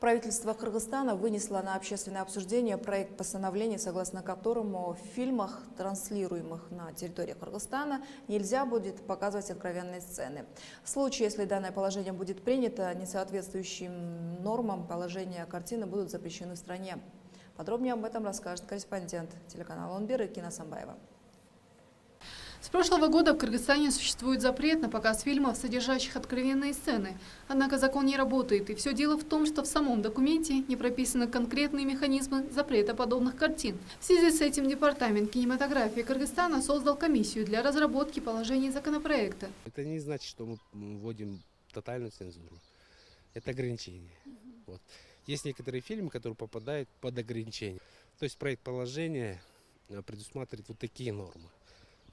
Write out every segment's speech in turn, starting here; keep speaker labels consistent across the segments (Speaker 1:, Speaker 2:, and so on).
Speaker 1: Правительство Кыргызстана вынесло на общественное обсуждение проект постановления, согласно которому в фильмах, транслируемых на территории Кыргызстана, нельзя будет показывать откровенные сцены. В случае, если данное положение будет принято, несоответствующим нормам положения картины будут запрещены в стране. Подробнее об этом расскажет корреспондент телеканала «Унбир» Кина Самбаева.
Speaker 2: С прошлого года в Кыргызстане существует запрет на показ фильмов, содержащих откровенные сцены. Однако закон не работает, и все дело в том, что в самом документе не прописаны конкретные механизмы запрета подобных картин. В связи с этим Департамент кинематографии Кыргызстана создал комиссию для разработки положений законопроекта.
Speaker 3: Это не значит, что мы вводим тотальную цензуру. Это ограничение. Вот. Есть некоторые фильмы, которые попадают под ограничение. То есть проект положения предусматривает вот такие нормы,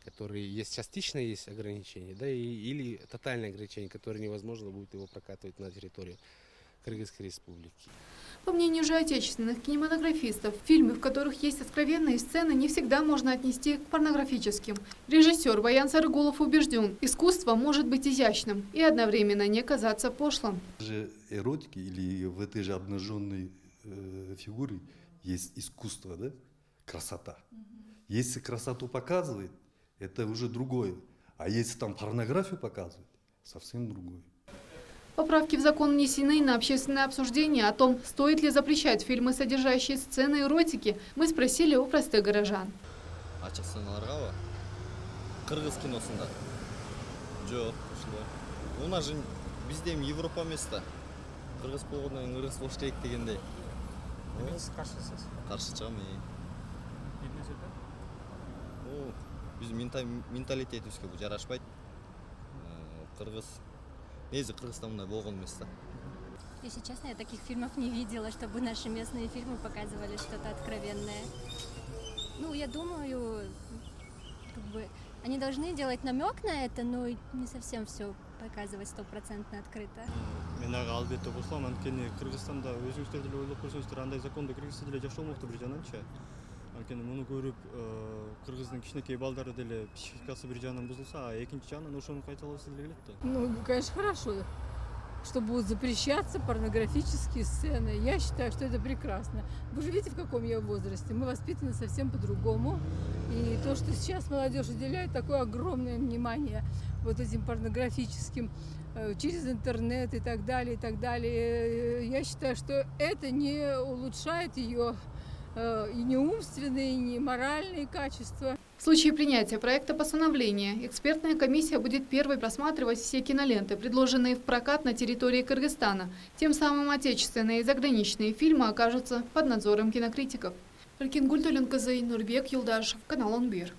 Speaker 3: которые есть частично, есть ограничения, да, или тотальное ограничение, которое невозможно будет его прокатывать на территории Кыргызской республики.
Speaker 2: По мнению же отечественных кинематографистов, фильмы, в которых есть откровенные сцены, не всегда можно отнести к порнографическим. Режиссер Баян Сарыгулов убежден, искусство может быть изящным и одновременно не казаться пошлым.
Speaker 4: Же эротики или в этой же обнаженной фигуре есть искусство, да? Красота. Если красоту показывает, это уже другое. А если там порнографию показывают, совсем другое.
Speaker 2: Поправки в закон внесены на общественное обсуждение о том, стоит ли запрещать фильмы, содержащие сцены эротики, мы спросили у простых горожан.
Speaker 5: Кыргыз киносунда. Жоқ, ушундай. У нас же бізде Европа места. Кыргыз болгондон кийин кыргыз болуш керек дегендей.
Speaker 6: Сиз каршысыз?
Speaker 5: Каршы чыгам.
Speaker 6: Эмне себеп?
Speaker 5: Биз менталитетибизге бул жарашпайт. Кыргыз негизи Кыргызда мындай болгон эмес да.
Speaker 7: Если честно, я таких фильмов не видела, чтобы наши местные фильмы показывали что-то откровенное. Ну, я думаю, они должны делать намек на это, но не совсем все показывать 100% открыто.
Speaker 6: Мен ага албетте кошулам, анткени Кыргызстанда өзүңүздөр деле ойлоп көрсөңүздөр, андай закондо киргизсе деле жашолмокту бир жананча. Анткени муну көрүп кыргыздын кичинекей балдары деле психикасы бир жагынан бузулса, а экинчи жагынан ошону кайталабаса деле келет да.
Speaker 8: Ну, конечно, хорошо, что будут запрещаться порнографические сцены. Я считаю, что это прекрасно. Вы же видите, в каком я возрасте. Мы воспитаны совсем по-другому. И то, что сейчас молодежь уделяет такое огромное внимание вот этим порнографическим через интернет и так далее, я считаю, что это не улучшает ее и не умственные, и не моральные качества.
Speaker 2: В случае принятия проекта постановления экспертная комиссия будет первой просматривать все киноленты, предложенные в прокат на территории Кыргызстана. Тем самым отечественные и заграничные фильмы окажутся под надзором кинокритиков. Эркин Гультулин, Нурбек Юлдашев, канал «Унбир».